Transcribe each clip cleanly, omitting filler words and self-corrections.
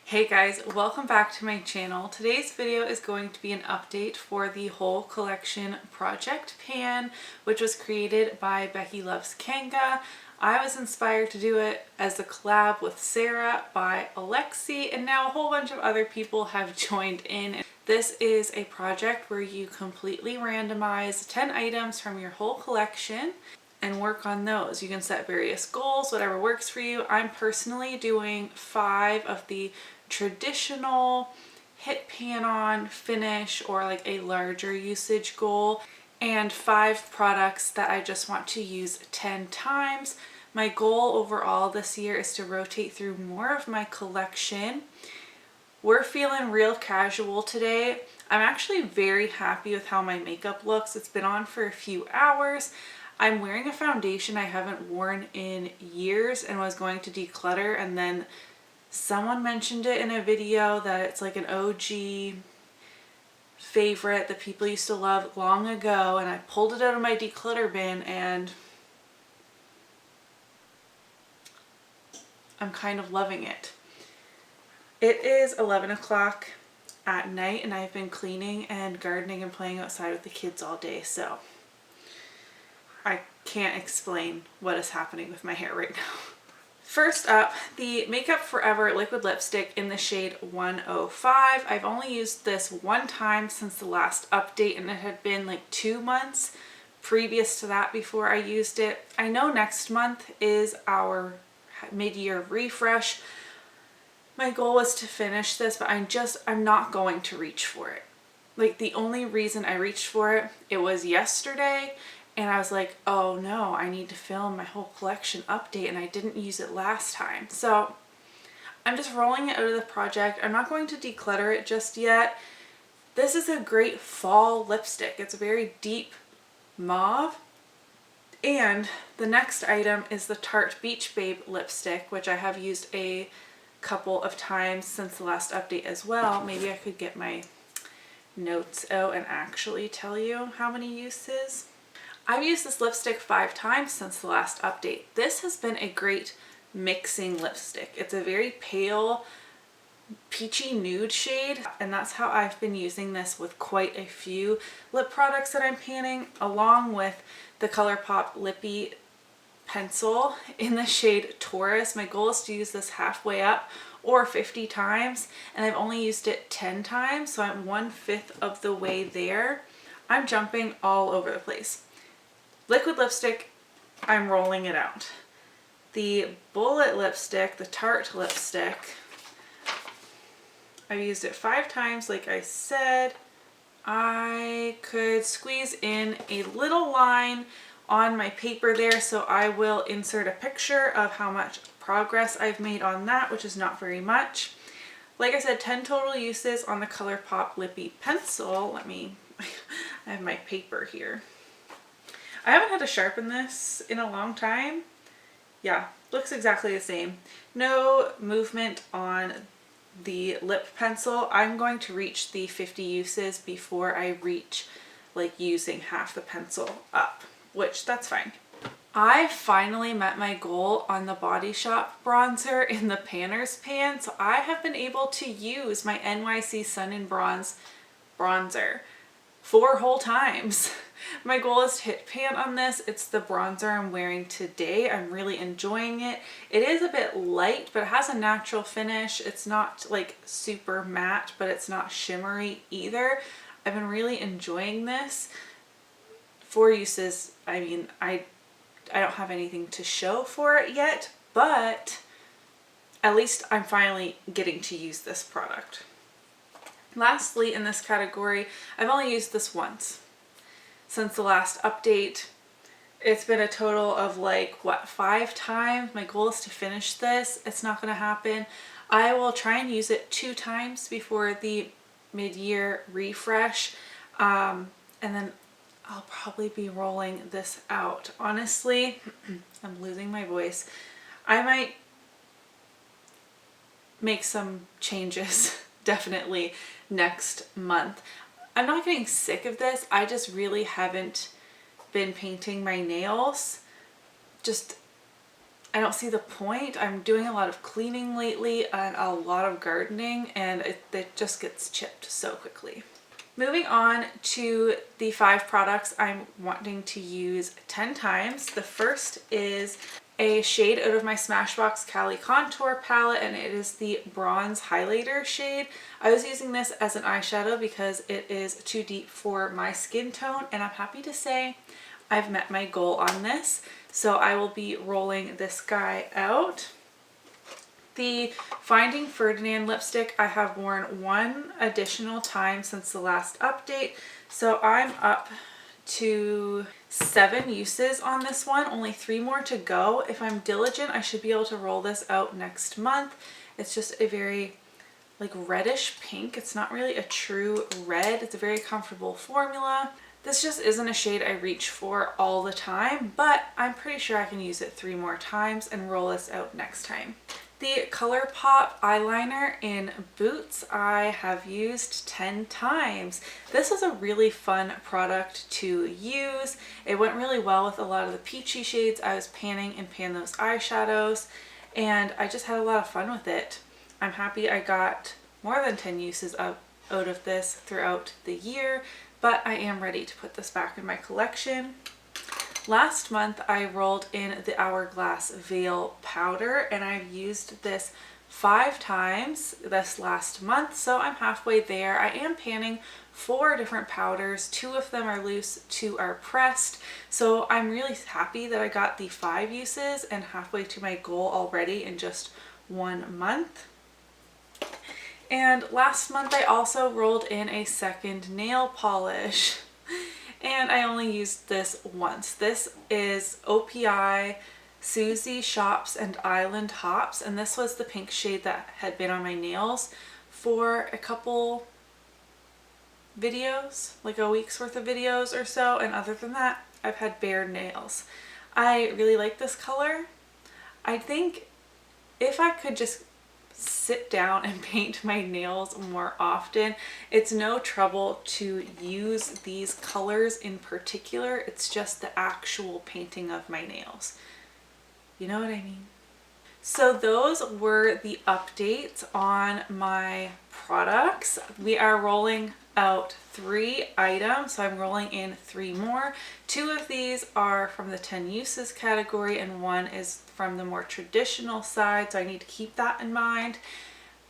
Hey guys, welcome back to my channel. Today's video is going to be an update for the whole collection project pan, which was created by Becky Loves Kanga. I was inspired to do it as a collab with Sarah by Alexi, and now a whole bunch of other people have joined in. This is a project where you completely randomize 10 items from your whole collection and work on those. You can set various goals, whatever works for you. I'm personally doing 5 of the traditional hit pan on finish or like a larger usage goal, and 5 products that I just want to use 10 times. My goal overall this year is to rotate through more of my collection. We're feeling real casual today. I'm actually very happy with how my makeup looks. It's been on for a few hours. I'm wearing a foundation I haven't worn in years and was going to declutter, and then someone mentioned it in a video that it's like an OG favorite that people used to love long ago, and I pulled it out of my declutter bin and I'm kind of loving it. It is 11 o'clock at night and I've been cleaning and gardening and playing outside with the kids all day, so I can't explain what is happening with my hair right now. First up, the Makeup Forever liquid lipstick in the shade 105. I've only used this one time since the last update, and it had been like 2 months previous to that before I used it. I know next month is our mid-year refresh. My goal was to finish this, but I'm not going to reach for it. Like, the only reason I reached for it was yesterday, and I was like, oh no, I need to film my whole collection update, and I didn't use it last time. So I'm just rolling it out of the project. I'm not going to declutter it just yet. This is a great fall lipstick. It's a very deep mauve. And the next item is the Tarte Beach Babe lipstick, which I have used a couple of times since the last update as well. Maybe I could get my notes out and actually tell you how many uses. I've used this lipstick 5 times since the last update. This has been a great mixing lipstick. It's a very pale, peachy nude shade, and that's how I've been using this with quite a few lip products that I'm panning, along with the ColourPop Lippy pencil in the shade Taurus. My goal is to use this halfway up or 50 times, and I've only used it 10 times, so I'm 1/5 of the way there. I'm jumping all over the place. Liquid lipstick, I'm rolling it out. The bullet lipstick, the Tarte lipstick, I've used it 5 times like I said. I could squeeze in a little line on my paper there, so I will insert a picture of how much progress I've made on that, which is not very much. Like I said, 10 total uses on the ColourPop Lippy pencil. I have my paper here. I haven't had to sharpen this in a long time. Yeah, looks exactly the same. No movement on the lip pencil. I'm going to reach the 50 uses before I reach like using half the pencil up, which that's fine. I finally met my goal on the Body Shop bronzer in the Panner's pan, so I have been able to use my NYC Sun and Bronze bronzer 4 whole times. My goal is to hit pan on this. It's the bronzer I'm wearing today. I'm really enjoying it. It is a bit light, but it has a natural finish. It's not like super matte, but it's not shimmery either. I've been really enjoying this. 4 uses, I mean, I don't have anything to show for it yet, but at least I'm finally getting to use this product. Lastly, in this category, I've only used this once since the last update. It's been a total of like, what, 5 times? My goal is to finish this. It's not going to happen. I will try and use it 2 times before the mid-year refresh, and then I'll probably be rolling this out. Honestly, I'm losing my voice. I might make some changes definitely next month. I'm not getting sick of this. I just really haven't been painting my nails. I don't see the point. I'm doing a lot of cleaning lately and a lot of gardening, and it just gets chipped so quickly. Moving on to the 5 products I'm wanting to use 10 times. The first is a shade out of my Smashbox Cali Contour palette, and it is the Bronze Highlighter shade. I was using this as an eyeshadow because it is too deep for my skin tone, and I'm happy to say I've met my goal on this. So I will be rolling this guy out. The Finding Ferdinand lipstick I have worn 1 additional time since the last update. So I'm up to 7 uses on this one, only 3 more to go. If I'm diligent, I should be able to roll this out next month. It's just a very like reddish pink. It's not really a true red. It's a very comfortable formula. This just isn't a shade I reach for all the time, but I'm pretty sure I can use it 3 more times and roll this out next time. The ColourPop eyeliner in Boots I have used 10 times. This was a really fun product to use. It went really well with a lot of the peachy shades I was panning and pan those eyeshadows, and I just had a lot of fun with it. I'm happy I got more than 10 uses out of this throughout the year, but I am ready to put this back in my collection. Last month I rolled in the Hourglass Veil powder, and I've used this 5 times this last month, so I'm halfway there. I am panning 4 different powders. 2 of them are loose, 2 are pressed, so I'm really happy that I got the 5 uses and halfway to my goal already in just 1 month. And last month I also rolled in a second nail polish, and I only used this once. This is OPI Suzi Shops and Island Hops, and this was the pink shade that had been on my nails for a couple videos, like a week's worth of videos or so, and other than that I've had bare nails. I really like this color. I think if I could just sit down and paint my nails more often, it's no trouble to use these colors in particular. It's just the actual painting of my nails. You know what I mean? So those were the updates on my products. We are rolling out 3 items, so I'm rolling in 3 more. 2 of these are from the 10 uses category and 1 is from the more traditional side, so I need to keep that in mind.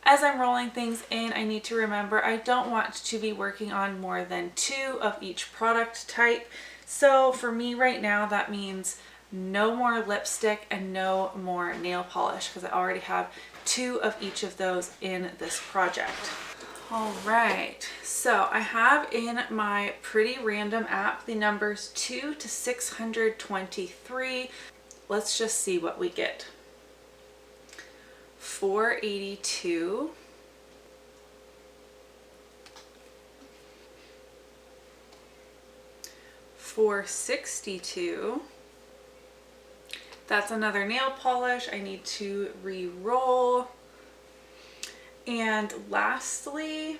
As I'm rolling things in, I need to remember I don't want to be working on more than 2 of each product type. So for me right now, that means no more lipstick and no more nail polish, because I already have 2 of each of those in this project. All right, so I have in my Pretty Random app the numbers 2 to 623. Let's just see what we get. 482. 462. That's another nail polish I need to re-roll. And lastly,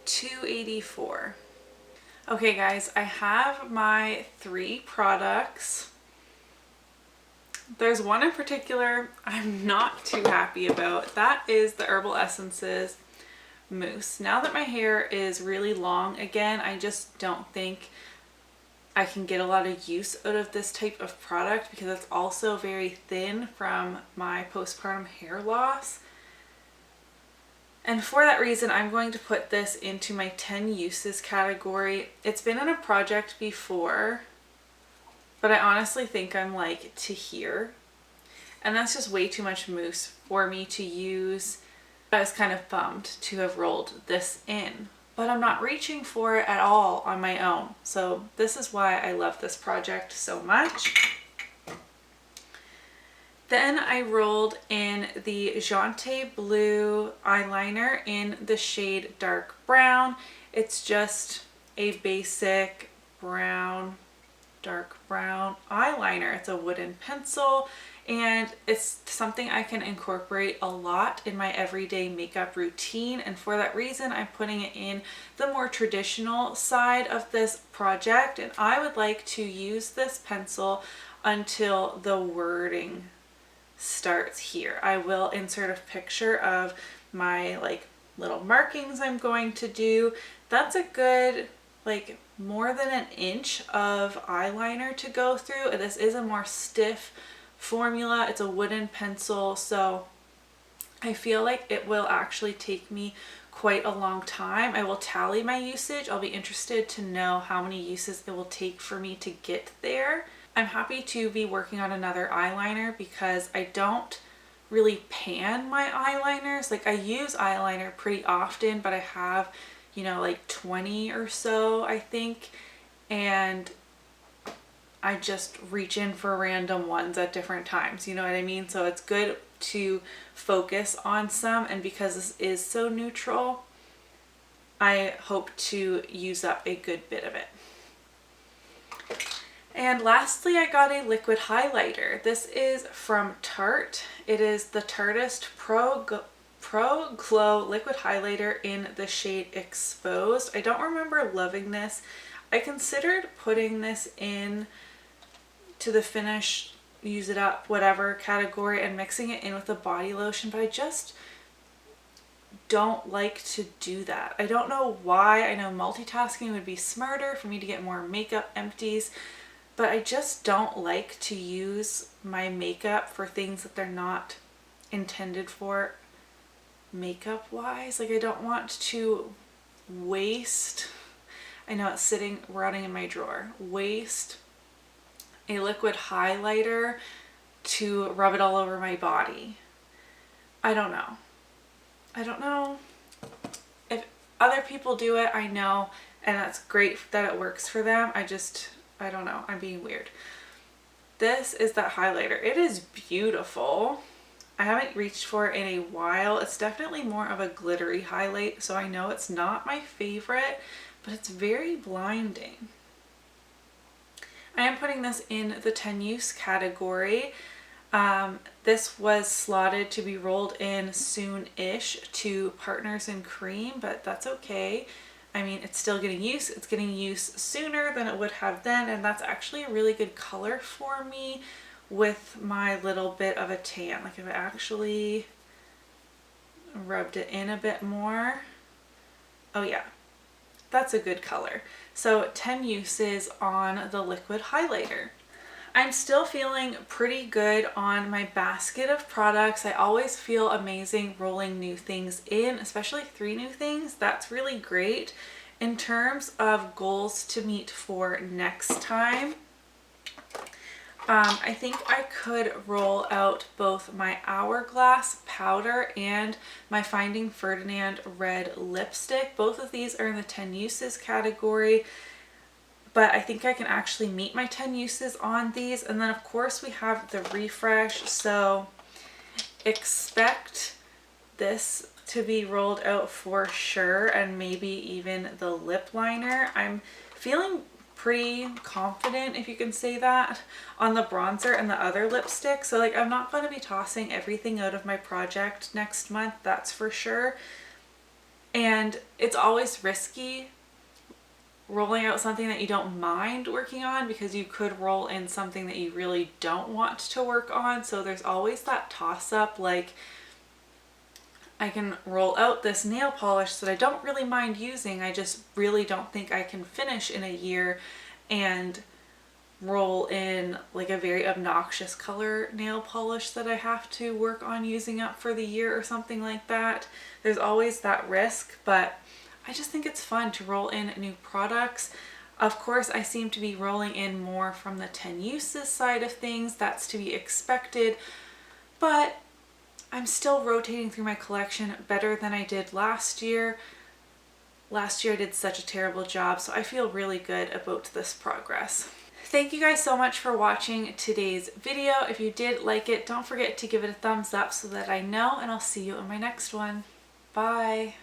284. Okay guys, I have my 3 products. There's one in particular I'm not too happy about. That is the Herbal Essences Mousse. Now that my hair is really long again, I just don't think I can get a lot of use out of this type of product because it's also very thin from my postpartum hair loss. And for that reason, I'm going to put this into my 10 uses category. It's been in a project before, but I honestly think I'm like to here. And that's just way too much mousse for me to use. I was kind of bummed to have rolled this in, but I'm not reaching for it at all on my own. So this is why I love this project so much. Then I rolled in the JonteBlu eyeliner in the shade Dark Brown. It's just a basic brown, dark brown eyeliner. It's a wooden pencil, and it's something I can incorporate a lot in my everyday makeup routine, and for that reason I'm putting it in the more traditional side of this project, and I would like to use this pencil until the wording starts here. I will insert a picture of my like little markings I'm going to do. That's a good like more than an inch of eyeliner to go through. This is a more stiff formula. It's a wooden pencil, so I feel like it will actually take me quite a long time. I will tally my usage. I'll be interested to know how many uses it will take for me to get there. I'm happy to be working on another eyeliner because I don't really pan my eyeliners. Like I use eyeliner pretty often, but I have, you know, like 20 or so, I think. And I just reach in for random ones at different times, you know what I mean? So it's good to focus on some, and because this is so neutral, I hope to use up a good bit of it. And lastly, I got a liquid highlighter. This is from Tarte. It is the Tarteist Pro Glow liquid highlighter in the shade Exposed. I don't remember loving this. I considered putting this in to the finish, use it up, whatever category, and mixing it in with a body lotion, but I just don't like to do that. I don't know why. I know multitasking would be smarter for me to get more makeup empties, but I just don't like to use my makeup for things that they're not intended for makeup wise. Like I don't want to waste, I know it's sitting rotting in my drawer, waste a liquid highlighter to rub it all over my body. I don't know. I don't know if other people do it, I know, and that's great that it works for them. I don't know, I'm being weird. This is that highlighter. It is beautiful. I haven't reached for it in a while. It's definitely more of a glittery highlight, so I know it's not my favorite, but it's very blinding. I am putting this in the 10 use category. This was slotted to be rolled in soon-ish to Partners in Creme, but that's okay. I mean, it's still getting use. It's getting use sooner than it would have then, and that's actually a really good color for me with my little bit of a tan. Like if I actually rubbed it in a bit more, oh yeah, that's a good color. So 10 uses on the liquid highlighter. I'm still feeling pretty good on my basket of products. I always feel amazing rolling new things in, especially 3 new things. That's really great. In terms of goals to meet for next time, I think I could roll out both my Hourglass powder and my Finding Ferdinand red lipstick. Both of these are in the 10 uses category, but I think I can actually meet my 10 uses on these. And then of course we have the refresh, so expect this to be rolled out for sure, and maybe even the lip liner. I'm feeling pretty confident, if you can say that, on the bronzer and the other lipstick. So like I'm not going to be tossing everything out of my project next month, that's for sure. And it's always risky rolling out something that you don't mind working on, because you could roll in something that you really don't want to work on. So there's always that toss up, like I can roll out this nail polish that I don't really mind using, I just really don't think I can finish in a year, and roll in like a very obnoxious color nail polish that I have to work on using up for the year or something like that. There's always that risk, but I just think it's fun to roll in new products. Of course, I seem to be rolling in more from the 10 uses side of things. That's to be expected, but I'm still rotating through my collection better than I did last year. Last year I did such a terrible job, so I feel really good about this progress. Thank you guys so much for watching today's video. If you did like it, don't forget to give it a thumbs up so that I know, and I'll see you in my next one. Bye!